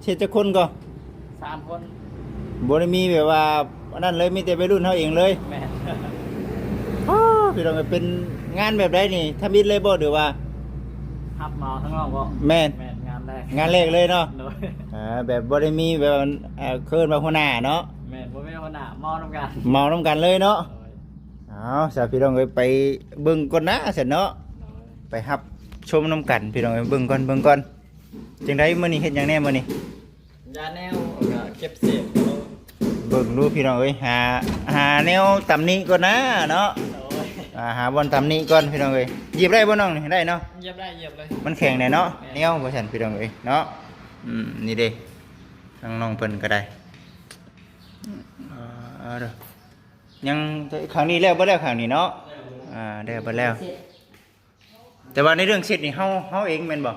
เฮ็ดจักคนก็3 คนบ่ได้มีแบบว่าอันนั้นเลยมีแต่วัยรุ่นเฮาเองเลย แม่น พี่น้องเป็นงานแบบใดนี่ทำอิฐเลยบ่หรือว่า ฮับมาทั้งนอกบ่แม่น งานแรก งานแรกเลยเนาะ โดย แบบบ่ได้มีแบบเคินมาหัวหน้าเนาะ แม่นบ่แม่นคนหน้าเมานํกัน เมานํกันเลยเนาะ โดย เอาซะพี่น้องเอ้ยไปเบิ่งก่อนนะซั่นเนาะ โดย ไปรับชมนํกันพี่น้องเอ้ยเบิ่งก่อนจังไดมื้อนี้เฮ็ดหยังแน่มื้อนี้ ยาแนวก็เก็บเศษ เบิ่งดูพี่น้องเอ้ยหาแนวตำหนิก่อนนะเนาะ โดย หาบอนตำหนิก่อนพี่น้องเอ้ยหยิบได้บ่น้องนี่ได้เนาะ เหยียบเลย มันแข็งแน่เนาะแนวบ่ซั่นพี่น้องเอ้ยเนาะนี่เด้ทางน้องเพิ่นก็ได้เด้อยังครั้งนี้แล้วบ่แล้วครั้งนี้เนาะได้บ่แล้วแต่ว่าในเรื่องเสร็จนี่เฮาเองแม่นบ่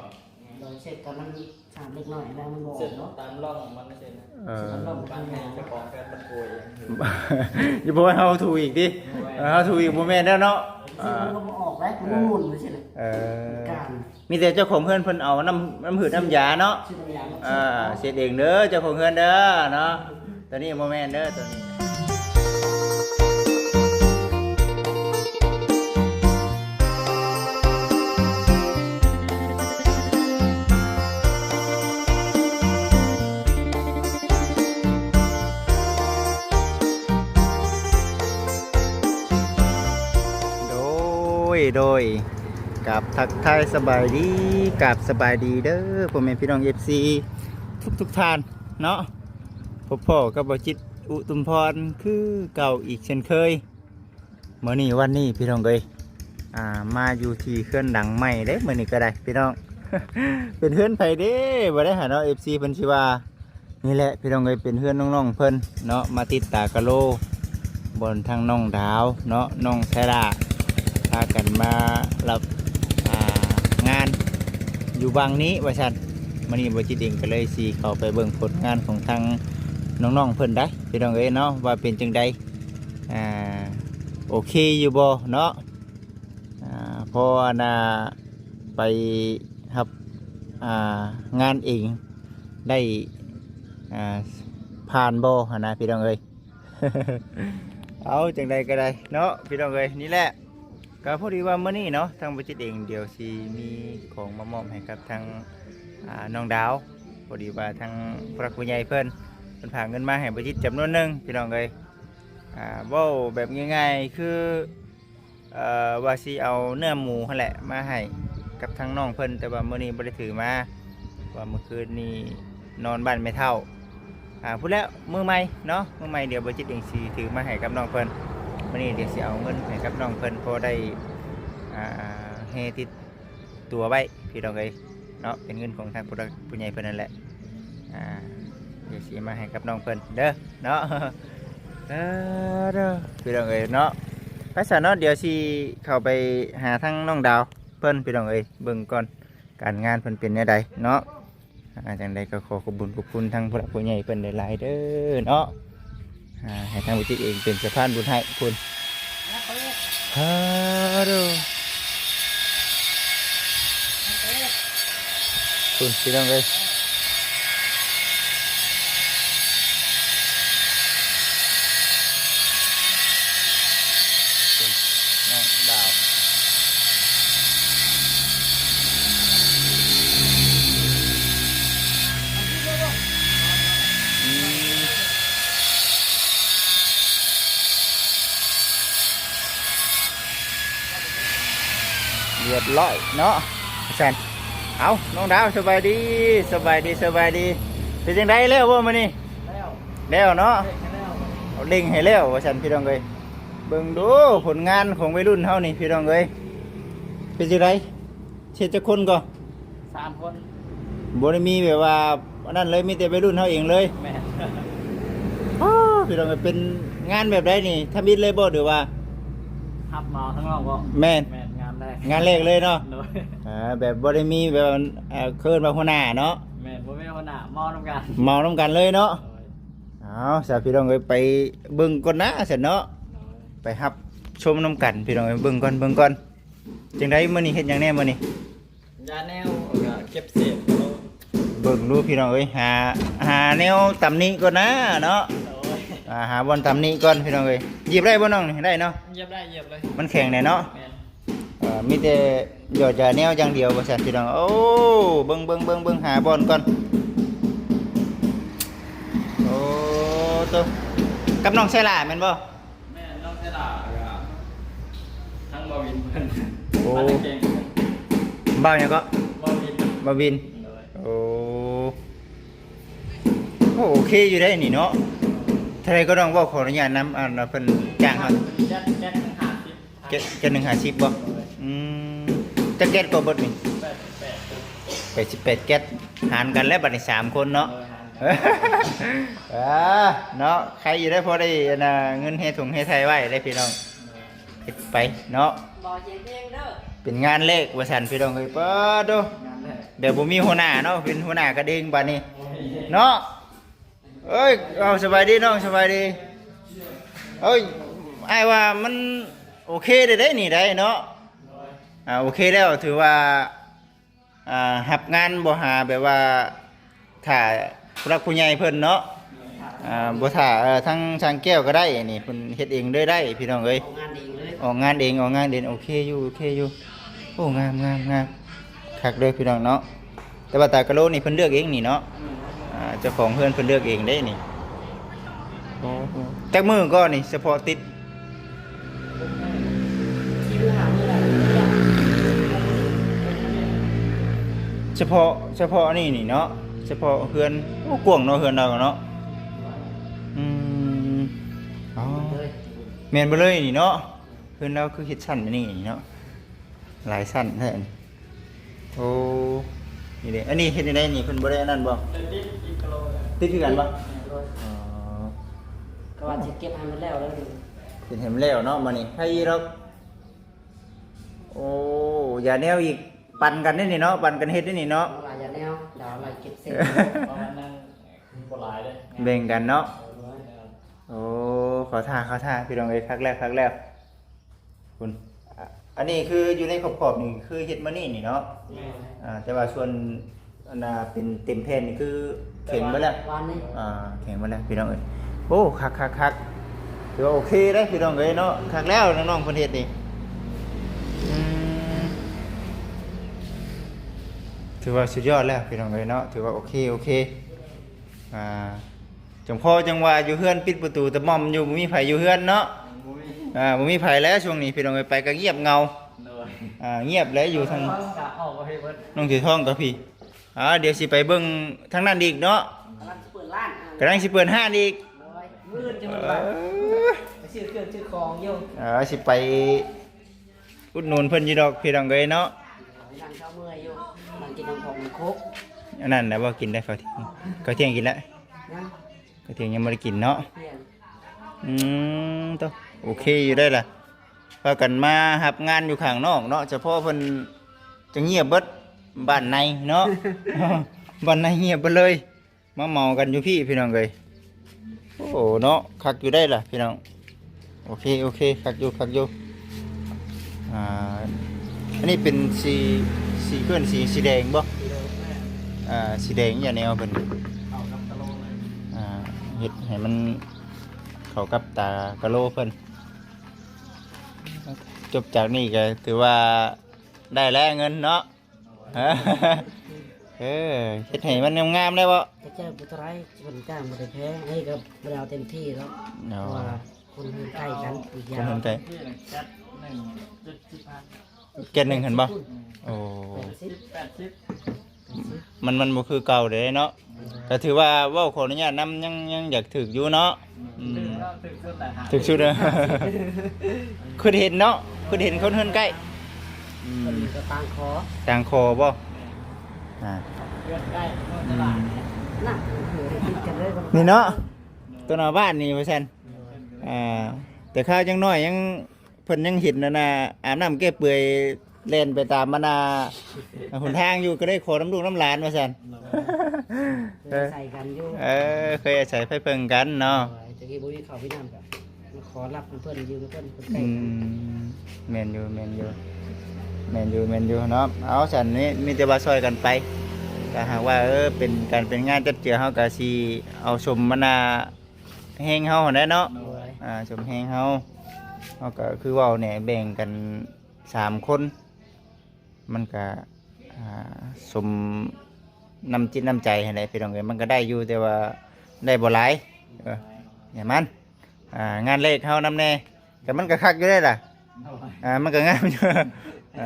โดยเสร็จก็มันสามเล็กหน่อยแล้วมันบอก เสร็จเนาะตามร่องของมันเสร็จนะมันร่องบางแห่งเจ้าของแฟนมันโกยเอง อย่าบอกว่าเฮาถูกอีกดิเฮาถูกอีกบ่แม่นแล้วเนาะ ซึ่งมันก็บ่ออกแล้วมันหมุนไปใช่ไหมการ มีแต่เจ้าของเฮือนเพิ่นเอาน้ำหืดน้ำยาเนาะ ชื่อตัวอย่าง เสร็จเองเด้อเจ้าของเฮือนเด้อเนาะตอนนี้บ่แม่นเด้อตอนนี้โดยกับทักทายสบายดีกับสบายดีเด้อพ่อแม่พี่น้อง FC ทุกท่านเนาะพ่อกับบ่จิตอุตุมพรคือเก่าอีกเช่นเคยมื้อนี้วันนี้พี่น้องเอ้ยมาอยู่ที่เฮือนหลังใหม่เด้มื้อนี้ก็ได้พี่น้อง เป็นเฮือนไผเด้บ่ได้หาเนาะ FC เพิ่นสิว่านี่แหละพี่น้องเอ้ยเป็นเฮือนน้องๆเพิ่นเนาะมาติดตากะโลบนทางน้องดาวเนาะน้องไทราพากันมารับงานอยู่บางนี้ว่าซั่นมื้อนี้บ่จิตเองก็เลยสิเข้าไปเบิ่งผลงานของทางน้องๆเพิ่นได้พี่น้องเอ้ยเนาะว่าเป็นจังไดโอเคอยู่บ่เนาะพอไปครับงานเองได้ผ่านบ่หั่นนะพี่น้องเอ้ย เอาจังใดก็ได้เนาะพี่น้องเอ้ยนี่แหละก็พอดีว่ามื้อนี้เนาะทางบริษัทเองเดี๋ยวสิมีของมามอบให้กับทางน้องดาวพอดีว่าทางพระผู้ใหญ่เพิ่นฝากเงินมาให้บริษัทจำนวนหนึงพี่น้องเอ้ยเว้าแบบง่ายๆคือว่าสิเอาเนื้อหมูนั่นแหละมาให้กับทางน้องเพิ่นแต่ว่ามื้อนี้บ่ได้ถือมาว่าเมื่อคืนนี้นอนบ้านไม่เท่าพูดแล้วมือใหม่เนาะมือใหม่เดี๋ยวบริษัทเองสิถือมาให้กับน้องเพิ่นวันนี้เดี๋ยวสิเอาเงินให้กับน้องเพิ่นพอได้เฮติดตัวไว้พี่น้องเอ้ยเนาะเป็นเงินของทางผู้ใหญ่เพิ่นนั่นแหละเดี๋ยวสิมาให้กับน้องเพิ่นเด้อเนาะ เด้อพี่น้องเอ้ยเนาะภาษาเนาะเดี๋ยวสิเข้าไปหาทั้งน้องดาวเพิ่นพี่น้องเอ้ยเบิ่งก่อนการงานเพิ่นเป็นแนวใดเนาะจังใดก็ขอขอบคุณทั้งผู้ใหญ่เพิ่นหลายๆเด้อเนาะให้ทางบุตรเองเป็นสะพานบุญให้คุณฮัลโหลคุณพี่น้องเลยน้องดาวเรียบร้อยเนาะแซนเอาน้องดาวสบายดีเป็นยังไงแล้วบ่มื้อนี้แล้วเนาะเอาเล่งให้แล้วว่าซั่นพี่น้องเอ้ยเบิ่งดูผลงานของวัยรุ่นเฮานี่พี่น้องเอ้ยเป็นจังไดเฮ็ดจักคนก็ 3 คน บ่ได้มีแบบว่าอันนั้นเลยมีแต่วัยรุ่นเฮาเองเลย แม่น พี่น้องเอ้ยเป็นงานแบบใดนี่ทำอิฐเลยบ่หรือว่า ฮับมาทั้งนอกบ่ แม่น งานแรก งานแรกเลยเนาะ โดย แบบบ่ได้มีแบบเคินมาหัวหน้าเนาะ แม่นบ่แม่นคนหน้าเมานํกัน เมาน้ำกันเลยเนาะ โดย เอาสาพี่น้องเอ้ยไปเบิ่งก่อนนะเสร็จเนาะ โดย ไปรับชมน้ำกันพี่น้องเอ้ยเบิ่งก่อนจังไดมื้อนี้เฮ็ดหยังแน่มื้อนี้ ยาแนวก็เก็บเศษ เบิ่ บิ่งดูพี่น้องเอ้ยหาแนวตำหนิก่อนนะเนาะ โอ้ย หาบอลตำหนิก่อนพี่น้องเอ้ยหยิบได้บ่น้องนี่ได้เนาะ เหยียบได้เหยียบเลย มันแข็งแน่เนาะ แม่น มีแต่หยอดยาแนวอย่างเดียวบ่ซั่นพี่น้องโอ้เบิ่งหาบอลก่อนโอ้ตัวกับน้องไซล่าแม่นบ่ แม่น้องเสดาครับทั้งบาวินเพิ่น โอ้ มาเก่ง บ้าวหยังก็ บาวิน บ่บิน เลย โอ้โอเคอยู่ได้นี่เนาะเท่าไรก็ต้องเว้าขออนุญาตนำเพิ่นจ้างเฮา แจ๊ดทั้งหาสิบ เจ็ด150บ่อืมจักเก็ตก็เบิดนี่ 88 88เก็ตหารกันแล้วบัดนี้3คนเนาะ เนาะใครอยู่ได้พอได้อันน่ะเงินให้ถุงให้ไทยไว้ได้พี่น้องเฮ็ดไปเนาะ บ่เสียงเพลงเด้อ เป็นงานเลขว่าซั่นพี่น้องเอ้ยเปิดดู งานแรก เดี๋ยวบ่มีหัวหน้าเนาะเป็นหัวหน้ากระเด้งบัดนี้เนาะเอ้ยเอาสบายดีน้องสบายดีเอ้ยอ้ายว่ามันโอเคได้นี่ได้เนาะโอเคแล้วถือว่ารับงานบ่หาแบบว่าถ้าผู้รักผู้ใหญ่เพิ่นเนาะบ่ถ้าทั้งช่างแก้วก็ได้นี่เพิ่นเฮ็ดเองเลยได้พี่น้องเอ้ย เอางานเองเลย ออกงานเองโอเคอยู่โอ้งามคักเด้อพี่น้องเนาะแต่ว่าตากะโลนี่เพิ่นเลือกเองนี่เนาะเจ้าของเพิ่นเลือกเองได้นี่โอ้จักมือก็นี่เฉพาะติด ที่มือหามืออะไร เฉพาะนี่เนาะเฉพาะเฮือนโอ้กว้างเนาะเฮือนเราเนาะอ๋อ เลย แม่นบ่เลยนี่เนาะเฮือนเราคือเฮ็ดชั้นนี่เนาะหลายชั้นแท้นี่โอ้นี่เด้อันนี้เฮ็ดได้นี่เพิ่นบ่ได้อันนั้นบ่ เป็นดิอีกกิโลเลย ติดคือกันบ่อ๋อ ก็ว่าสิเก็บให้มันแล้วแล้วนี่ เป็นเห็นแล้วเนาะมานี่ให้เราโอ้อย่าแนวอีกปั่นกันนี่เนาะปั่นกันเฮ็ดนี่เนาะ เอาว่าอย่าแนวเดี๋ยวอะไรเก็บเส้น ประมาณนั้นบ่หลายเลย แบ่งกันเนาะโอ้ขอท่าพี่น้องเอ้ยครั้งแรกคุณอันนี้คืออยู่ในขอบๆนี่คือเฮ็ดมานี่เนาะแต่ว่าส่วนอันน่ะเป็นเต็มแผ่นนี่คือแข็งไปแล้ว วันนี้ แข็งไปแล้วพี่น้องเอ้ยโอ้คักถือว่าโอเคได้พี่น้องเอ้ยเนาะคักแล้วน้องๆเพิ่นเฮ็ดนี่ถือว่าสุดยอดแล้วพี่น้องเอ้ยเนาะถือว่าโอเคจังพ่อจังว่าอยู่เฮือนปิดประตูตะม่อมอยู่บ่มีไผอยู่เฮือนเนาะบ่มีไผแล้วช่วงนี้พี่น้องเอ้ยไปก็เงียบเงา เลย เงียบแล้วอยู่ทาง กะออกก็ให้เบิด น้องถือท่องกับพี่เดี๋ยวสิไปเบิ่งทางนั้นอีกเนาะ กำลังสิเปิดร้าน กำลังสิเปิดห้านอีก เลยมืดจะมันไปไปซื้อเครื่องซื้อของอยู่ สิไปอุดหนุนเพิ่นอยู่ดอกพี่น้องเอ้ยเนาะ นั่งเช้าเมื่อยอยู่นั่งกินน้ำของโคก อันนั้นนะบ่กินได้ข้าวเที่ยงกินแล้ว ยัง ข้าวเที่ยงยังบ่ได้กินเนาะ เปลี่ยน ตัวโอเคอยู่ได้ล่ะพากันมารับงานอยู่ข้างนอกเนาะเฉพาะเพิ่นจะเงียบเบิดบ้านในเนาะ บ้านในเงียบไปเลยมาเมากันอยู่พี่น้องเอ้ยโอ้เนาะคักอยู่ได้ล่ะพี่น้องโอเคคักอยู่อันนี้เป็นสีเพื่อนสีแดงบ่สีแดงอย่าแนวเพิ่น เอากับกิโลเลย เฮ็ดให้มันเข้ากับตากะโลเพิ่นจบจากนี้ก็ถือว่าได้แล้วเงินเนาะ เฮ็ดให้มันงามๆได้บ่ จะเจอบุตรไรคนจ้างมาได้แพ้ให้กับเราเต็มที่แล้วเพราะว่าคนอยู่ใกล้กันอีกอ ค ย่าน ง สนใจ ที่หนึ่งจัดหนึ่งจุด15 เก็ดหนึงเห็นบ่โอ้ 80 มันบ่คือเก่าเด้เนาะก็ถือว่าเว้าขออนุญาตนำยังอยากถึกอยู่เนาะ ถึงสุดแต่หา ถึกสุดเด้อ คือเห็นเนาะคือเห็นคนเฮือนใกล้ คนก็ต่างขอ ต่างคอบ่ เพื่อนใกล้โน่นตลาด น่ะติดกันเลย นี่เนาะตัวหน้าบ้านนี่ว่าซั่นแต่ข้าวจังน้อยยังเพิ่นยังเห็นนั่นน่ะอาบน้ำแก้เปื่อยเล่นไปตามมันหนทางอยู่ก็ได้ขอน้ำลูกน้ำหลานว่าซั่น ใส่กันอยู่ เคยอาศัยไฟเพิ่งกันเนาะ จะกี้บุรีเขาพี่น้ำกับขอรับเพื่อนยืมเพื่อนคนใกล้ แม่นอยู่เนาะเอาซั่นนี่มีแต่ว่าซอยกันไป ถ้าหากว่าเป็นการเป็นงานจัดเจือเฮาก็สิเอาชมมนาแฮงเฮาได้เนาะ โดย ชมแฮงเฮาก็คือเว้าเนี่ยแบ่งกัน3คนมันก็สมน้ำจิตน้ำใจให้ได้พี่น้องเอ้ยมันก็ได้อยู่แต่ว่าได้บ่หลายอย่างมันงานเลขเฮานำแน่แต่มันก็คักอยู่ได้ล่ะมันก็งามอยู่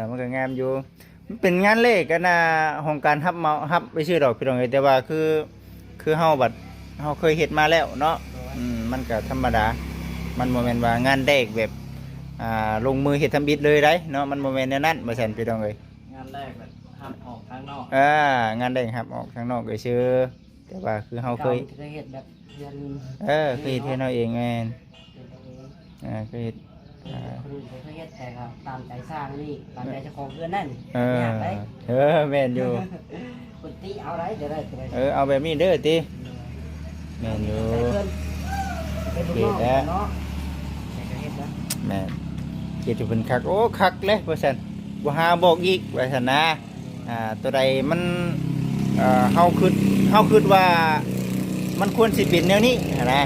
มันก็งามอยู่มันเป็นงานเลขกันของการฮับไปชื่อดอกพี่น้องเอ้ยแต่ว่าคือเฮาบัดเฮาเคยเฮ็ดมาแล้วเนาะมันก็ธรรมดามันบ่แม่นว่างานเลขแบบลงมือเฮ็ดทำบิดเลยได้เนาะมันบ่แม่นแนวนั้นบ่ซั่นพี่น้องเอ้ย งานแรกแบบห้ามออกข้างนอก งานเลขครับออกข้างนอกก็ชื่อแต่ว่าคือเฮาเคย เฮ็ดแบบเรียน เคยเฮ็ดให้เราเองแม่นเคยเฮ็ด คนอื่นเขาเฮ็ดแต่ก็ตามใจสร้างนี่ตามใจเจ้าของเพื่อนนั่น ยากได้ แม่นอยู่ คนตีเอาได้เดี๋ยวได้ก็ได้ เอาแบบนี้เด้อติแม่นอยู่ ใส่เพื่อนเป็นลูกน้องเนาะแต่ก็เฮ็ดนะ แม่นเฮ็ดให้เพิ่นคักโอ้คักเลยว่าซั่นบ่หาบอกอีกว่าซั่นนะตัวใดมันเฮาคิดว่ามันควรสิเป็นแนวนี้นะ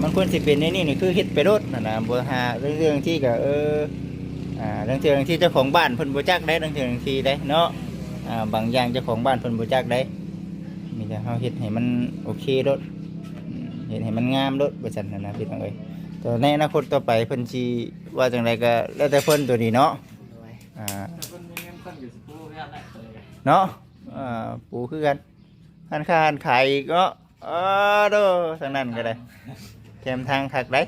มันควรสิเป็นแนวนี้นี่คือเฮ็ดไปโลดนั่นน่ะบ่หาเรื่องที่ก็เรื่องที่เจ้าของบ้านเพิ่นบ่จักได้เรื่องที่ได้เนาะบางอย่างเจ้าของบ้านเพิ่นบ่จักได้มีแต่เฮาเฮ็ดให้มันโอเคโลดเฮ็ดให้มันงามโลดว่าซั่นน่ะนะพี่น้องเอ้ยแต่ในอนาคตต่อไปเพิ่นสิว่าจังไดก็แล้วแต่เพิ่นตัวนี้เนาะ คนมีเงินคนอยู่สกูไม่ได้เลย เนาะปูคือกันหันค่าหันขายก็เด้อทางนั้นก็ได้แคมทางคักได้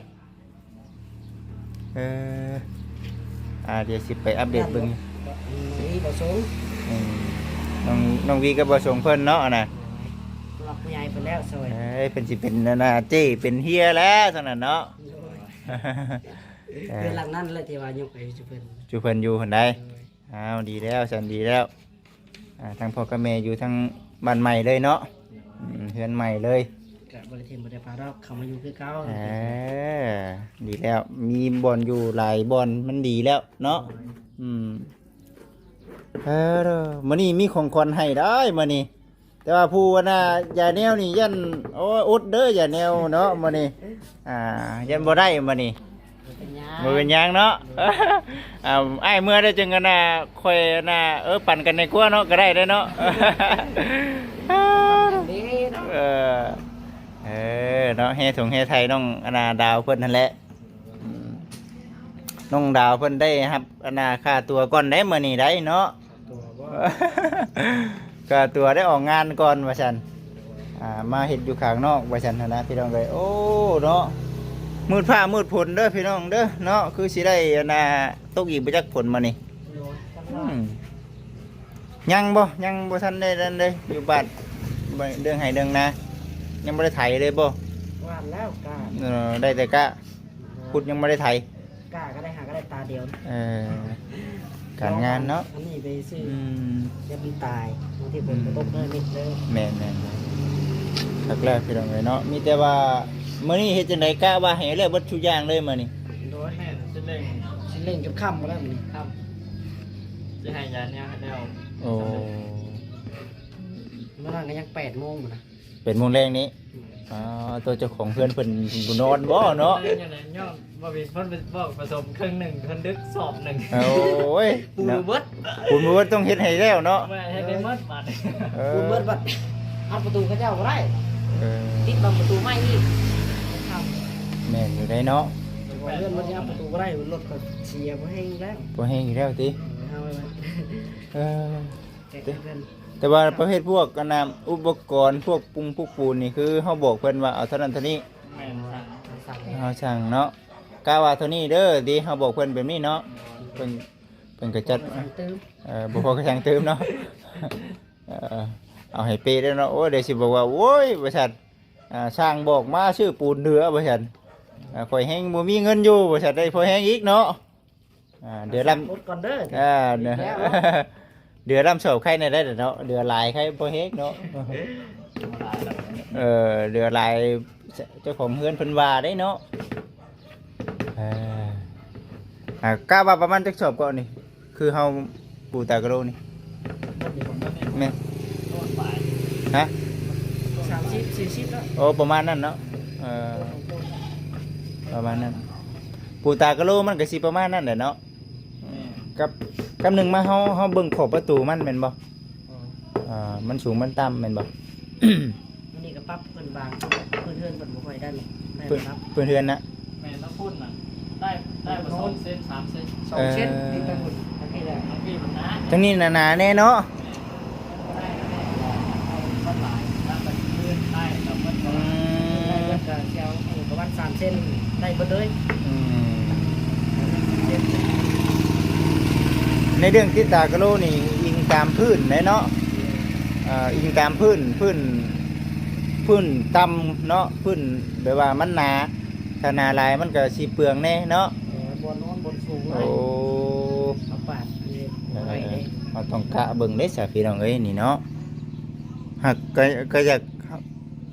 เดี๋ยวสิไปอัปเดตเบิ่ง นี่บ่สูง น้องวีก็บ่ส่งเพิ่นเนาะน่ะ หลับผู้ใหญ่ไปแล้วซอย เพิ่นสิเป็นเจ้เป็นเฮียแล้วทางนั้นเนาะ คือหลังนั้นเลยที่ว่ายกให้จุเพิ่น จูเพิ่นอยู่หั่นใดอ้าวดีแล้วสันดีแล้วทางพ่อกับแม่อยู่ทางบ้านใหม่เลยเนาะเฮือนใหม่เลย ก็บ่ได้เทมบ่ได้พาดอกเข้ามาอยู่คือเก่า ดีแล้วมีบอลอยู่หลายบอลมันดีแล้วเนาะมื้อนี้มีของขวัญให้ได้มื้อนี้แต่ว่าผู้น่ะอย่าแนวนี่ยันโอ้อุดเด้ออย่าแนวเนาะมื้อนี้ยันบ่ได้มื้อนี้ เป็นหยัง บ่เป็นหยังเนาะ อ้ายเมื่อได้จังกันค่อยปั่นกันในครัวเนาะก็ได้เนาะ ดีเนาะ เนาะเฮถุงเฮไทยน้องดาวเพิ่นนั่นแหละน้องดาวเพิ่นได้ครับค่าตัวก่อนได้มื้อนี้ได้เนาะ ตัวบ่ ค่าตัวได้ออกงานก่อนว่าซั่นมาเฮ็ดอยู่ข้างนอกว่าซั่นนะพี่น้องเอ้ยโอ้เนาะมืดผ้ามืดฝนเด้อพี่น้องเด้อเนาะคือสิได้ตกอีกบ่จักฝนมานี่ยังบ่ทันได้นั่นเลยอยู่บ้านเรื่องให้เรื่องนายังบ่ได้ไถเลยบ่ ว่านแล้วกล้า ได้แต่กะขุดยังบ่ได้ไถ กล้าก็ได้หาก็ได้ตาเดียว การงานเนาะ อันนี้ไปซื้อเดี๋ยวมันตายบางทีผมก็ตกเลยมิดเลย แม่นๆคักแล้วพี่น้องเอ้ยเนาะมีแต่ว่ามื้อนี้เฮ็ดจังไดกะว่าให้แล้วเบิดทุกอย่างเลยมื้อนี้ โดย แม่จะเล่ง ฉันเล่นจนค่ำมาแล้วมัน ครับจะให้ยาเนี่ยให้แล้ว โอ้ เมื่อนั้นก็ยัง8 โมงอยู่นะ เป็นโมงแรงนี้ตัวเจ้าของเพื่อนเพิ่นบ่นอนบ่เนาะ อย่างไรย่อมบ่มีเพิ่นบอกผสมครึ่งหนึ่งเพิ่นดึกสอบหนึ่ง โอ้ย ปูเบิด ปูเบิดต้องเฮ็ดให้แล้วเนาะ ไม่ให้ได้มัดบาด ปูเบิดบัดอัดประตูเขาเจ้าบ่ได้ เออ ติดบังประตูไม่อีก แม่นอยู่ได้เนาะ เลื่อนมันจะอัดประตูบ่ได้รถก็เสียบ่ให้แล้ว บ่แห้งอีกแล้วติ เอาไว้ เออ แกะเพื่อน แต่ว่าประเภทพวกอุปกรณ์พวกปุงพวกปูนนี่คือเฮาบอกเพิ่นว่าเอาเท่านั้นเท่านี้ แม่นสั่ง สั่ง เฮาสั่งเนาะกะว่าเท่านี้เด้อดีเฮาบอกเพิ่นแบบนี้เนาะเพิ่นก็จัด ตื้ม บ่พอก็ช่างเติมเนาะ เอาให้เปได้เนาะโอ้เดี๋ยวสิบอกว่าโอ้ยบริษัทช่างบอกมาชื่อปูนเดือบริษัทคอยแห้งบ่มีเงินอยู่บริษัทได้พอแห้งอีกเนาะเดือด รถก่อนเด้อ ำเดือดลำเสาไข่ในได้เนาะเดือดลายไข่พอแห้งเนาะเดือดลายเจ้าของเฮือนเพิ่นว่าได้เนาะกล้าว่าประมาณจักสอบก่อนนี่คือเฮาปูตากระโดนี่แม่ ฮะ 30 40แล้ว โอ้ประมาณนั้นเนาะประมาณนั้นปูตากะโลมันก็สิประมาณนั้นแหละเนาะกับหนึ่งมาเฮาเบิ่งขอบประตูมันแม่นบ่มันสูงมันต่ำแม่นบ่ อันนี้ก็ปรับเพิ่นบางเพิ่นเฮือนเพิ่นบ่ค่อยได้ได้ เพื่อน ครับ เพื่อนนะ แม่ต้องพูดน่ะได้มา2เซน3เซน 2เซนนี่ก็พุ่นโอเคแล้ว ทั้งปีมันนะ ทั้งนี้หนาๆแน่เนาะ ได้ก็หลายถ้าไปลื่นได้แต่มันก็ ได้เบิดก็สิเอาประมาณ3เซนได้เบิดเลย อืมในเรื่องที่ตากะโลนี่อิงตามพื้นเนาะอิงตามพื้นต่ำเนาะพื้นแบบว่ามันหนาถ้าหนาหลายมันก็สิเปลืองแน่เนาะ บนโน้นบนสูงเล โอ้ ยเอาปาดอันนี้ไว้เด้ เราต้องกะเบิ่งได้สาพี่น้องเอ้ยนี่เนาะหากก็อยาก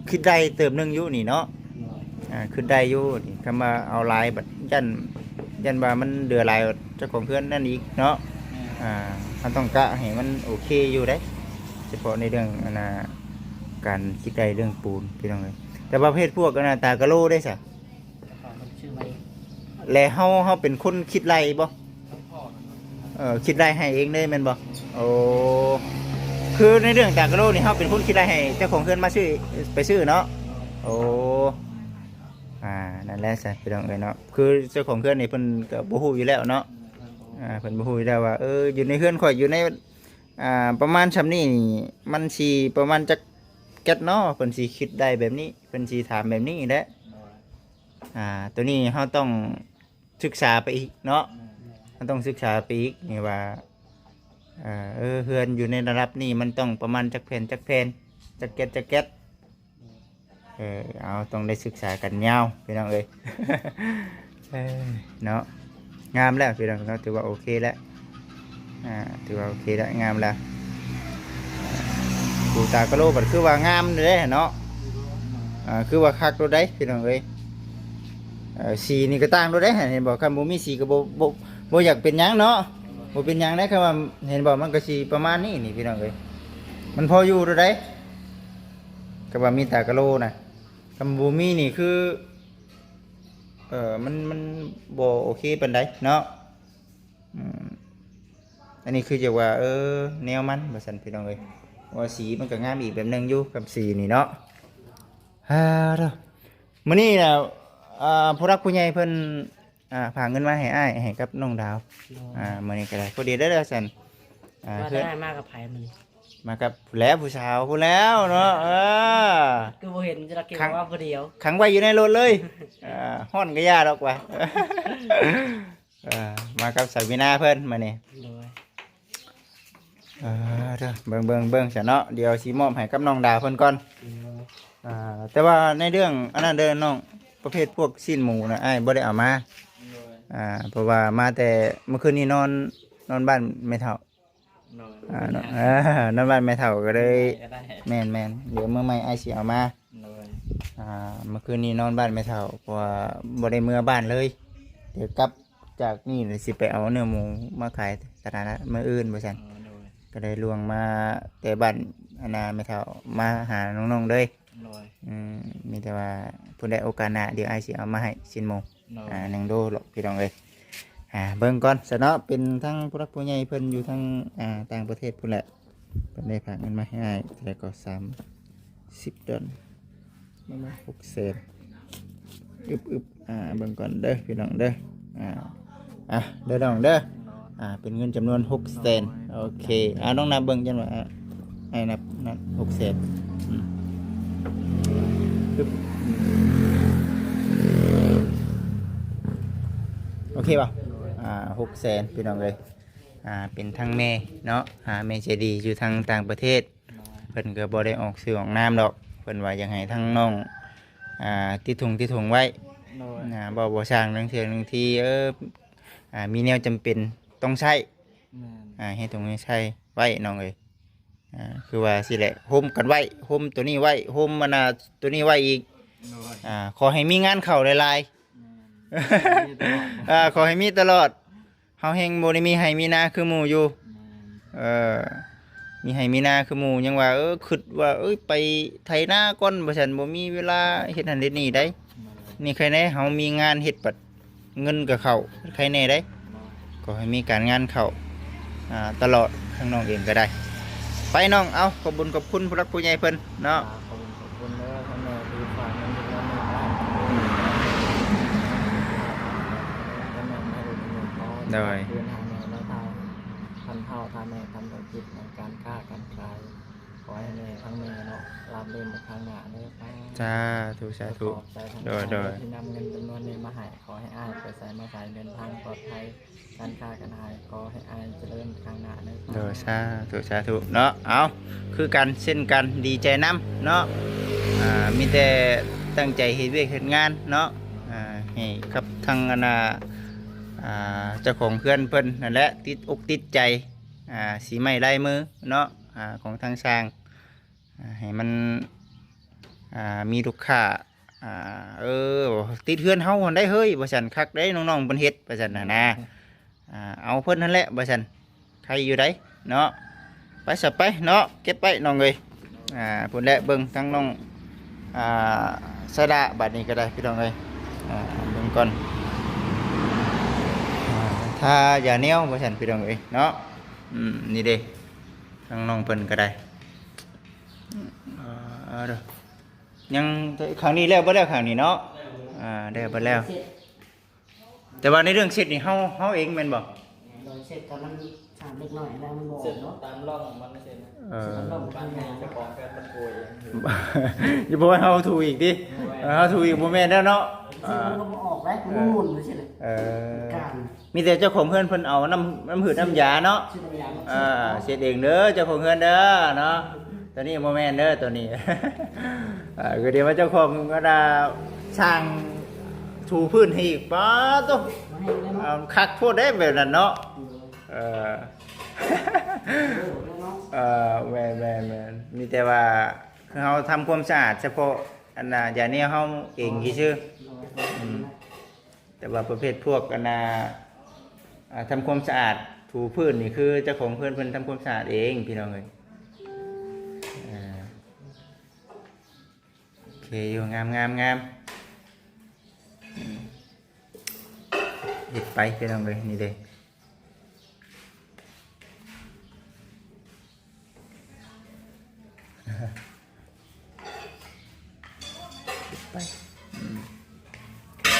คิดได้เติมหนึงอยู่นี่เนาะขึ้นได้อยู่นี่คำว่าเอาลายบัดยันว่ามันเดือลายเจ้าของเพื่อนนั่นอีกเนาะมันต้องกะให้มันโอเคอยู่ได้เฉพาะในเรื่องการคิดได้เรื่องปูนพี่น้องเอ้ยแต่ประเภทพวกตากะโลได้สะ ชื่อไว้ แล้วเฮาเป็นคนคิดไรบ่คิดไรให้เองได้แม่นบ่โอ้คือในเรื่องตากะโลนี่เฮาเป็นคนคิดไรให้เจ้าของเพื่อนมาซื้อไปซื้อเนาะโอ้นั่นแหละสิพี่น้องเอ้ยเนาะคือเจ้าของเพื่อนนี่เพิ่นก็บ่ฮู้อยู่แล้วเนาะเพิ่นบ่ฮู้อยู่แล้วว่าอยู่ในเพื่อนข่อยอยู่ในประมาณซำนี้นี่มันสิประมาณจักแก๊สเนาะเพิ่นสิคิดได้แบบนี้เพิ่นสิถามแบบนี้แหละตัวนี้เฮาต้องศึกษาไปอีกเนาะมันต้องศึกษาไปอีกนี่ว่าเฮือนอยู่ในระดับนี้มันต้องประมาณจักแผ่นจักแก๊สเอาต้องได้ศึกษากันยาวพี่น้องเอ้ย เนาะงามแล้วพี่น้องเนาะถือว่าโอเคแล้วถือว่าโอเคแล้วงามแล้วปูตากะโลบัดคือว่างามเลยเนาะคือว่าคักรถได้พี่น้องเอ้ยสีนี่ก็ต่างรถได้เห็นบอกคำบ่มีสีก็บ่อยากเป็นหยังเนาะบ่เป็นหยังได้คำว่าเห็นบอกมันก็สีประมาณนี้นี่พี่น้องเอ้ยมันพออยู่รถได้ก็ว่ามีตากะโลนะคำบ่มีนี่คือมันบ่โอเคปานใดเนาะอันนี้คือจะว่าแนวมันบ่ซั่นพี่น้องเอ้ยว่าสีมันก็งามอีกแบบนึงอยู่กับสีนี่เนาะเด้อมื้อนี้น่ะผู้รักผู้ใหญ่เพิ่นฝากเงินมาให้อ้ายให้กับน้องดาวมื้อนี้ก็ได้พอดีได้ซั่นมาได้มากกับไผมัน มากับผู้แล้วผู้สาวผู้แล้วเนาะคือบ่เห็นจะเก็บว่าผู้เดียวขังไว้อยู่ในรถเลยฮ้อนก็ย่าดอกว่ามากับสาวินาเพิ่นมื้อนี้เด้อเบิ่งซะเนาะเดี๋ยวสิมอบให้กับน้องดาวเพิ่นก่อนแต่ว่าในเรื่องอันนั้นเด้อน้องประเภทพวกชิ้นหมูนะอ้ายบ่ได้เอามาเพราะว่ามาแต่เมื่อคืนนี้นอนบ้านแม่เฒ่านอนบ้านแม่เฒ่าก็เลยแม่นเดี๋ยวเมื่อใหม่อ้ายสิเอามาเมื่อคืนนี้นอนบ้านแม่เฒ่าเพราะว่าบ่ได้เมื่อบ้านเลยเดี๋ยวกลับจากนี่เลยสิไปเอาเนื้อหมูมาขายตลาดนัดมื้ออื่นบ่ซั่นก็ได้ลวงมาแต่บ้านแม่เฒ่ามาหาน้องๆเลยมีแต่ว่าผู้ใดโอกาสหน้าเดี๋ยวไอ้สิเอามาให้สินโม1 โลหรอกพี่น้องเลยเบิ่งก่อนซะเนาะเป็นทั้งผู้รักผู้ใหญ่เพิ่นอยู่ทั้งต่างประเทศพุ่นแหละเพิ่นได้ฝากเงินมาให้อ้ายแต่ก็30 ดอลประมาณ6แสนอึบเบิ่งก่อนเด้อพี่น้องเด้อเด้อน้องเด้อเป็นเงินจำนวน6แสนโอเคน้องนับเบิ่งจังว่าให้นับ6แสนโอเคป่ะ6แสนพี่น้องเลยเป็นทั้งแม่เนาะแม่ใจดีอยู่ทางต่างประเทศเพิ่นก็บ่ได้ออกสื่อออกน้ำดอกเพิ่นว่าอยากให้ทั้งน้องที่ถุงไว้บ่สร้างนึงทีมีแนวจำเป็นต้องใช้ให้ตรงนี้ใช้ไว้น้องเลยคือว่าสิแหละโฮมกันไว้โฮมตัวนี้ไว้โฮมมันตัวนี้ไว้อีกขอให้มีงานเข้าหลายๆขอให้มีตลอดเฮาแห่งบ่ได้มีให้มีนาคือหมู่อยู่ มีให้มีนาคือหมู่ยังว่าคิดว่าไปไถนาก่อนบ่ซั่นบ่มีเวลาเฮ็ดนั่นเฮ็ดนี่ได้นี่ใครแน่เฮามีงานเฮ็ดปัดเงินก็เข้าใครแน่ได้ก็ให้มีการงานเข้าตลอดข้างน้องเองก็ได้ไปน้องเอาขอบคุญขอบคุณผู้รักผู้ใหญ่เพิ่นเนาะ ขอบคุณเด้อท่านแม่ที่ฝากเงินอยู่แล้ว1 ล้านท่านแม่ให้ดูเงินพอเดือนหาแม่แล้วทันเท่าทานแม่ทำธุรกิจในการค้าการขายขอให้แม่ทั้งแม่เนาะรับเล่นในทางหน้าเด้อครับ จ้าถูกสาธุ ขอบใจทั้ง โดย ที่นำเงินจำนวนนี้มาให้ขอให้อ้ายไปใส่มาใส่เดินทางปลอดภัยการค้าการขายขอให้อ้ายเจริญทางหน้าเด้อ โดยสาธุเนาะเอาคือกันเช่นกันดีใจน้ำเนาะมีแต่ตั้งใจเฮ็ดเวียกเฮ็ดงานเนาะให้ครับทางเจ้าของเพื่อนเพิ่นนั่นแหละติดอกติดใจสีไม้ลายมือเนาะของทางช่างให้มันมีลูกค้าติดเพื่อนเฮาหั่นได้เฮ้ยบ่ซั่นคักได้น้องๆเพิ่นเฮ็ดบ่ซั่นน่ะนะเอาเพิ่นนั่นแหละบ่ซั่นใครอยู่ได้เนาะไปสับไปเนาะเก็บไปน้องเอ้ยพุ่นแหละเบิ่งทั้งน้องสะดาบัดนี้ก็ได้พี่น้องเอ้ยเบิ่งก่อนถ้าอย่าแนวบ่ซั่นพี่น้องเอ้ยเนาะนี่เด้ทั้งน้องเพิ่นก็ได้เด้อยังครั้งนี้แล้วบ่แล้วครั้งนี้เนาะได้บ่แล้วแต่ว่าในเรื่องเสร็จนี่เฮาเองแม่นบ่ โดยเสร็จก็มันสามเล็กน้อยแล้วมันบอก เสร็จ เนาะ ตามร่องมันเสร็จ มันต้อง บ้าน ทำ แม่ งาน เจ้าของแฟนมันโกยเอง อย่าบอกว่าเฮาถูกอีกดิเฮาถูกอีกบ่แม่นแล้วเนาะ ซึ่งมันก็บ่ออกแล้วมันหมุนไปใช่ไหมการ มีแต่เจ้าของเฮือนเพิ่นเอาน้ำหืดน้ำยาเนาะ ชื่อตัวอย่าง เฮ็ดเองเด้อเจ้าของเฮือนเด้อเนาะตัวนี้บ่แม่นเด้อตัวนี้ ก็เดี๋ยวว่าเจ้าของก็ได้สร้างถูพื้นให้อีกป๊าตุ๊ มาให้ได้มั้ง คักโพดได้แบบนั้นเนาะแม่นมีแต่ว่าคือเฮาทำความสะอาดเฉพาะอันน่ะอย่างนี้เฮาเองซื่อแต่ว่าประเภทพวกอันน่ะทำความสะอาดถูพื้นนี่คือเจ้าของเพิ่นทำความสะอาดเองพี่น้องเอ้ยโอเคอยู่งามหยิบไปพี่น้องเลยนี่เด้ไป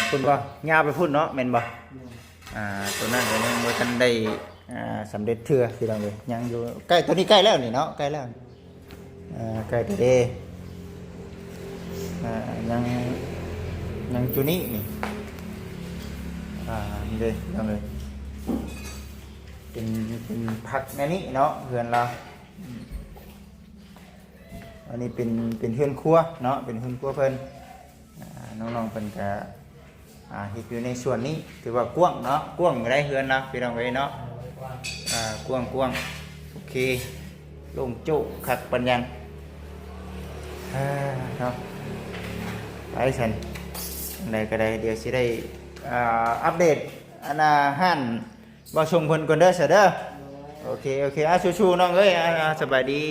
พุ่นบ่ยาวไปพุ่นเนาะแม่นบ่ตัวนั้นก็ยังบ่ทันได้สำเร็จเทื่อพี่น้องเลยยังอยู่ใกล้ตัวนี้ใกล้แล้วนี่เนาะใกล้แล้วใกล้ตัวเด้ยังตัวนี้นี่นี่เลยน้องเลยเป็นผักในนี้เนาะเพื่อนเราอันนี้เป็นเฮือนครัวเนาะเป็นเฮือนครัวเพิ่นน้องๆเพิ่นจะเฮ็ดอยู่ในส่วนนี้ถือว่ากว้างเนาะกว้างได้เฮือนเราพี่น้องเอ้ยเนาะกว้างโอเคโล่งโจ๊กคักปัญญังเนาะไปสันใดก็ได้เดี๋ยวสิได้อัปเดตอันห้านบ่ชมคนก่อนเด้อเสยเด้อโอเคชูๆน้องเอ้ยสบายดี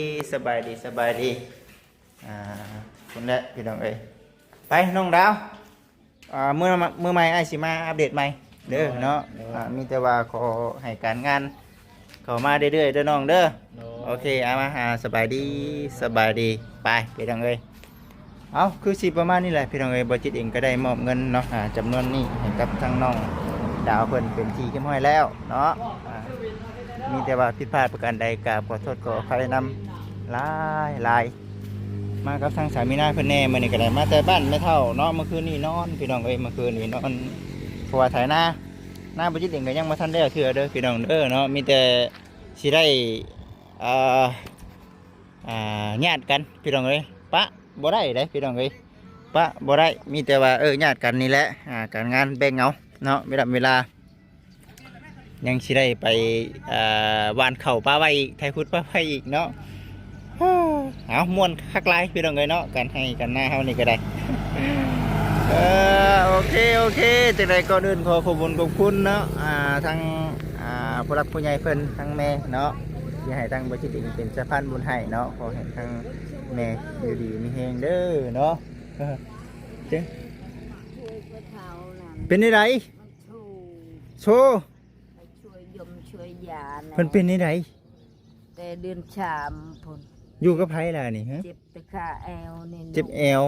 คนละพี่น้องเอ้ยไปน้องดาวเมื่อใหม่ไอ้สิมาอัปเดตใหม่เด้อเนาะมีแต่ว่าขอให้การงานเข้ามาเรื่อยๆเด้อน้องเด้อโอเคมาสบายดีไปพี่น้องเอ้ยเอาคือสิประมาณนี้แหละพี่น้องเอ้ยบ่จิตเองก็ได้มอบเงินเนาะจำนวนนี้ให้กับทางน้องดาวเพิ่นเป็นที่เข้มห้อยแล้วเนาะมีแต่ว่าผิดพลาดประการใดกราบขอโทษขออภัยนำหลายมากับทางสามีนาเพิ่นแน่มื้อนี้ก็ได้มาแต่บ้านไม่เท่าเนาะเมื่อคืนนี้นอนพี่น้องเอ้ยเมื่อคืนนี้นอนเพราะว่าไถนาบ่จิตเองก็ยังบ่ทันได้เทื่อเด้อพี่น้องเด้อเนาะมีแต่สิได้ญาติกันพี่น้องเอ้ยปะบ่ได้เด้พี่น้องเอ้ยปะบ่ได้มีแต่ว่าญาติกันนี่แหละการงานแบ่งเอาเนาะเวลายังสิได้ไปวานเข่าป้าไว้อีกไทยพุทธป้าไว้อีกเนาะเอาม่วนคักหลายพี่น้องเอ้ยเนาะกันให้กันหน้าเฮานี่ก็ได้โอเคจังได๋ก็เดินขอขอบคุณเนาะทั้งผู้รักผู้ใหญ่เพิ่นทั้งแม่เนาะ อย่าให้ทางบ่จิตเองเป็นสะพานบุญให้เนาะขอให้ทางแม่อยู่ดีมีแฮงเด้อเนาะเจ้ง ช่วยพระเฒ่านั่น เป็นได้ได มันชู โชว์ ช่วยยมช่วยยาะ เพิ่นเป็นได้ได แต่เดือนชามพุ่น อยู่กับไผล่ะนี่ฮะ เจ็บตะขาแอวนี่ เจ็บแอว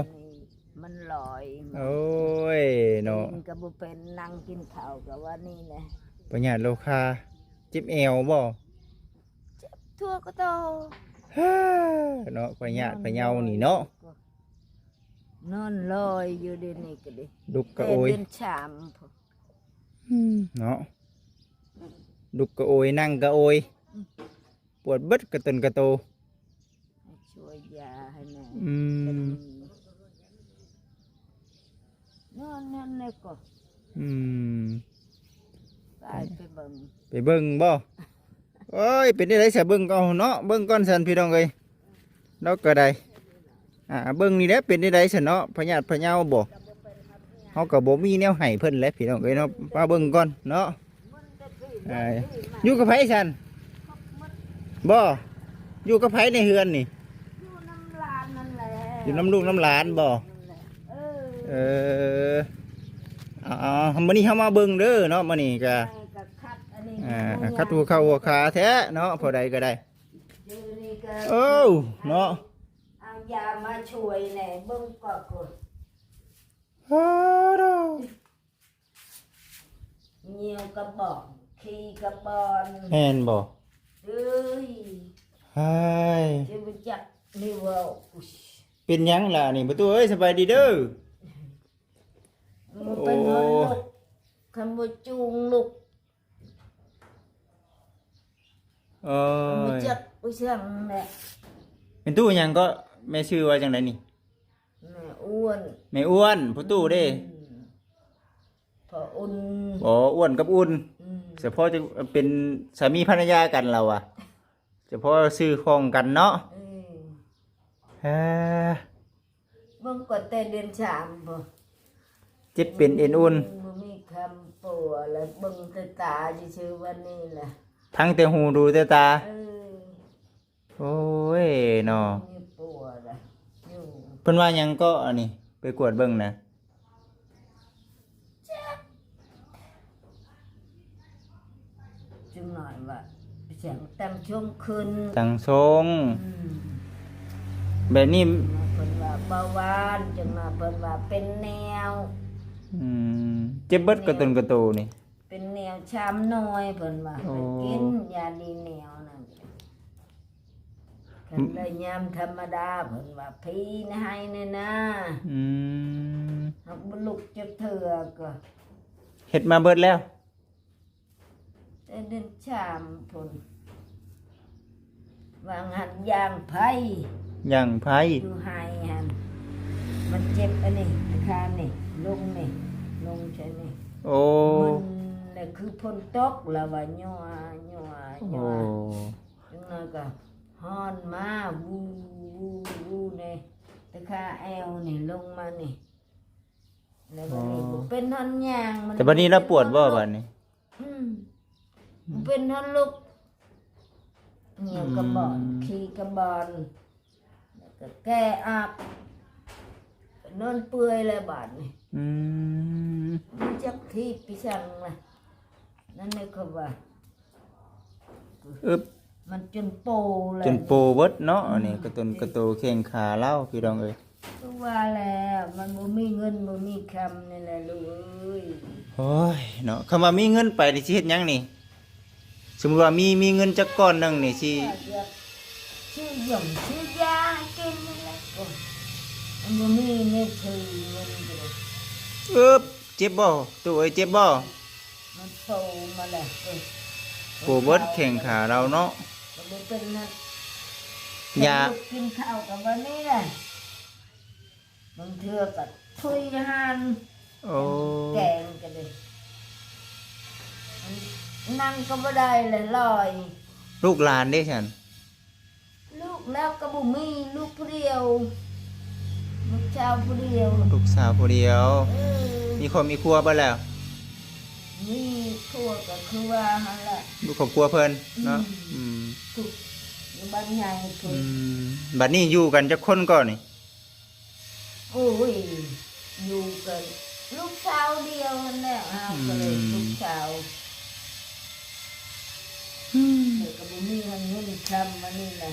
มันลอย โอ้ยเนาะ กินกับบุเป็นนั่งกินข้าวกับว่านี่แหละ ปัญญาโลคาเจ็บแอวบ่ ทั่วก็โต ฮ่าเนาะปัญญาปัญญานี่เนาะ นอนลอยอยู่เดี๋ยวนี้ก็ดิ ดุกกะ แต่ โอย เดือนชามพุ่น เนาะดุกกะโอยนั่งกะโอยปวดเบิดกระตุนกระโต ให้ช่วยยาให้แม่ อืม นอนนั่นเลยก็ อืม ตายไปเบิ่ง ไปเบิ่งบ่โอ้ยเป็นได้ไรเสียเบิ่งก็เอาเนาะเบิ่งก่อนสันพี่น้องเอ้ยเนาะก็ได้เบิ่งนี่แหละเป็นได้ไรสันเนาะพญาติพญาบ่เฮาก็บ่มีแนวให้เพิ่นแหละพี่น้องเอ้ยเนาะมาเบิ่งก่อนเนาะอยู่กับไผสันบ่อยู่กับไผในเฮือนนี่ อยู่น้ำลานนั่นแหละ อยู่น้ำลูกน้ำหลานบ่ นั่นแหละเเออมื้อนี้เฮามาเบิ่งเด้อเนาะมื้อนี้ก็ ให้กับคัดอันนี้ คัดหัวเข้าหัวขาแท้เนาะพอใดก็ได้ อยู่นี่ก็ โอ้เนาะ เอายามาช่วยแหน่เบิ่งก่อนก่อน ฮ่าดอ เหนียวกระบอกขี้กระบอน แม่นบ่ เอ้ย ไอ้ จะไปจักนี่เว่าอุ๊ย เป็นหยังล่ะนี่ประตูเอ้ยสบายดีเด้อ มันเป็นนอนลูกคำว่าจูงลูก เอ้ มัน ย จักอุ้ยเสียงแม่ เป็นตู้หยังก็แม่ชื่อว่าจังไดนี่ แม่อ้วน แม่อ้วนประตูเด้ พออุ่น บ่อ้วนกับอุ่น อืม เฉพาะจะเป็นสามีภรรยากันเราอะเฉพาะซื้อของกันเนาะ เออ ฮ่า เบิ่งก่อนแต่เดือนสามบ่ เจ็บเป็นเอ็นอุ่น บ่มีคำปัวแล้วเบิ่งแต่ตาซื่อๆวันนี้แหละ ทั้งแต่หูดูแต่ตา เออ โอ้ยเนาะ มีปัวละอยู่ เพิ่นว่าหยังก็อันนี้ไปกวดเบิ่งนะ จึงหน่อยว่าเสียงตั้งช่วงคืน ตั้งทรง อืม แบบนี้ เพิ่นว่าเบาหวานจึงมาเพิ่นว่าเป็นแนว อืมเจ็บเบิดกระตุนกระโตนี่ เป็นแนวชามน้อยเพิ่นว่า โอ้ ไปกินยาดีแนวนั่นคันได้ยามธรรมดาเพิ่นว่าพี่นะให้นี่นะ อืม หักบ่ลุกจะเถื่อก็ เฮ็ดมาเบิดแล้ว แต่เดินชามเพิ่นวางหันยางไผ อย่างไผ อยู่ไห้หันมันเจ็บอันนี้คานี่ลงนี่ลงใช่นี่ โอ้ มันน่ะคือพ้นตกแล้วว่ายัวยัว โอ้ ยัวจังนั้นก็ฮ้อนมาวูวูวูนี่ตะขาแอวนี่ลงมานี่แล้วบัดนี้บ่เป็นทอนยางมัน แต่บัดนี้เราปวดบ่บัดนี้ อืมมันเป็นทอนลุกเหนียวกระบอนขี้กระบอนแล้วก็แก้อักนอนเปื่อยเลยบาดนี่ อืม มันจักที่พิชังล่ะนั่นนี่เขาว่า อึบ มันจนโปเลย จนโปเบิดเนาะอันนี้กระตุนกระโตแข้งขาเล่าพี่น้องเอ้ย ก็ว่าแล้วมันบ่มีเงินบ่มีคำนี่แหละลูกเอ้ย โอ้ยเนาะคำว่ามีเงินไปนี่สิเฮ็ดหยังนี่สมมุติว่ามีเงินจักก้อนหนึงนี่สิ ว่าจะชื่อหย่อมชื่อยาให้กินนี่แหละก็มันบ่มีเงินถือเงินเลย อึบเจ็บบ่ตู้เอ้ยเจ็บบ่ มันโตมาแล้วเออ โปเบิดแข้งขาเราเนาะ มันบ่เป็นนะ ยา กินข้าวกับวันนี้แหละบางเทื่อก็ทุยหัน โอ้ แกงกันเลยนั่งก็ไม่ได้เลยลอย ลูกหลานเด้ฉัน ลูกแล้วก็บุมีลูกผู้เดียวลูกชาวผู้เดียว ลูกสาวผู้เดียว เออ มีครอบมีครัวบ่แล้ว ม มีครัวก็คือว่าหั่นแหละ ดูครอบครัวเพิ่นเนาะทุกอยู่บ้านใหญ่คือ บัดนี้อยู่กันจักคนก่อนนี่ โอ้ยอยู่กันลูกสาวเดียวนั่นแหละก็เลยลูกสาวเด็กก็บ่มีเงินคำมานี่นะ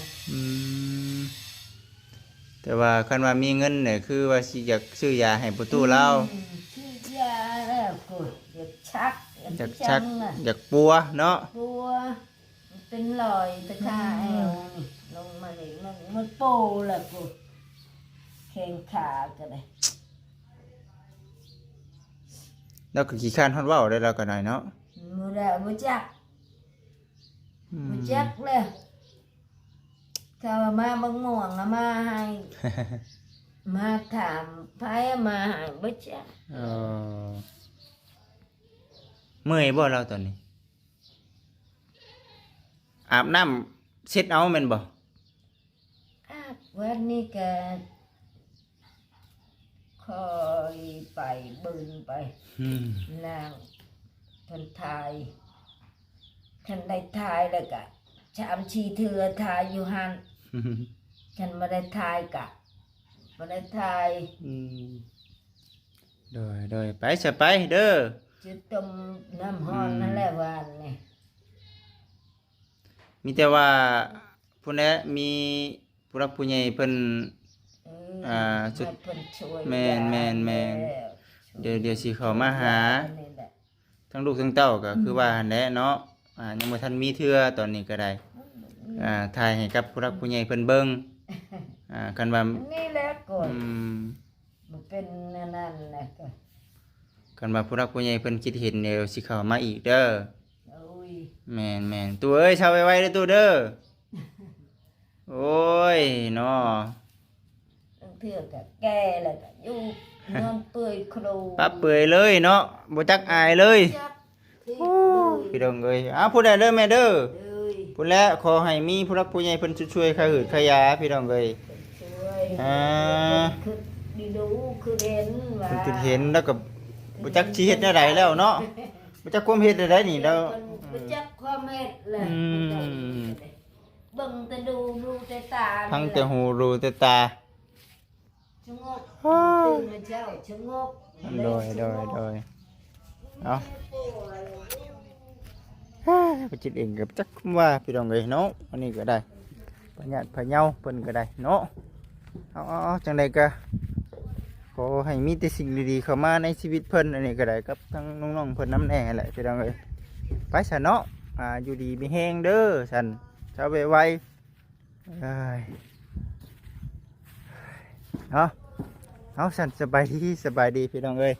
แต่ว่าคันว่ามีเงินเนี่ยคือว่าสิอยากซื้อยาให้ประตูเรา ชื่อยาแล้วกูอยากชัก อยากชักอยากปัวเนาะ กลัวมันเป็นรอยตะขาแอวนี่ลงมาเลยมันโปแล้วกูแข้งขาก็ได้ แล้วก็ขี้ข้านฮอดเว้าได้แล้วก็หน่อยเนาะ มือได้บ่จักบ่จักเลยถ้าว่ามาบังม่วงเอามาให้ มาถามไผเอามาให้บ่จัก เออเมื่อยบ่เราตอนนี้ อาบน้ำเช็ดเอาแม่นบ่ วันนี้ก็คอยไปบึงไปล่างทันทายทันได้ทายแล้วก็ชามชีเถือทายอยู่หันฉันไม่ได้ทายกะไม่ได้ทาย โดยไปจะไปเด้อ จุดต้มน้ำฮ้อนนั่นแหละวันนี่ มีแต่ว่าผู้นั้นมีผู้รักผู้ใหญ่เพิ่น จุด ให้เพิ่นช่วย แม่น แล้ว เดี๋ยวสิเข้ามาหา นี่แหละ ทั้งลูกทั้งเต้าก็คือว่าหั่นแหละเนาะยังบ่ทันมีเทื่อตอนนี้ก็ได้ถ่ายให้กับผู้รักผู้ใหญ่เพิ่นเบิ่งคันว่า นี่แหละก่อน อืม มันเป็นนั่นแหละก็ คันว่าผู้รักผู้ใหญ่เพิ่นคิดเห็นเดี๋ยวสิเข้ามาอีกเด้อ โอ้ย แม่นตัวเอ้ยเช้าไวๆเด้อตัวเด้อโอ้ยเนาะ ตั้งเทื่อก็แก่แล้วก็อยู่นอนเปื่อยโครู ปั๊บเปื่อยเลยเนาะบ่จักอายเลย จับที่ พี่ดองเอ้ยพูดได้เด้อแม่เด้อ เลย พูดแล้วขอให้มีผู้รักผู้ใหญ่เพิ่นช่วยๆค่าหืดค่ายาพี่ดองเอ้ย ช่วย คือดีดูคือเห็นว่า เพิ่นคิดเห็นแล้วก็บ่จักสิเฮ็ดแนวใดแล้วเนาะบ่จักความเฮ็ดได้นี่แล้ว บ่จักความเฮ็ดเลยเบิ่งแต่ดูแต่ตา ทั้งแต่หูรู้แต่ตา ชะงกตื่นมาเช้าชะงก โดยเอาไปจิตเองกับจักว่าพี่ดองเอ้ยเนาะอันนี้ก็ได้ปัญญาพะเยาเพิ่นก็ได้เนาะเอาจังไดก็ขอให้มีแต่สิ่งดีๆเข้ามาในชีวิตเพิ่นอันนี้ก็ได้กับทั้งน้องๆเพิ่นน้ำแน่แหละพี่ดองเอ้ยไปซะเนาะอยู่ดีมีแฮงเด้อซั่นเช้าไวๆเอ้ยเอาซั่นสบายดีพี่น้องเอ้ย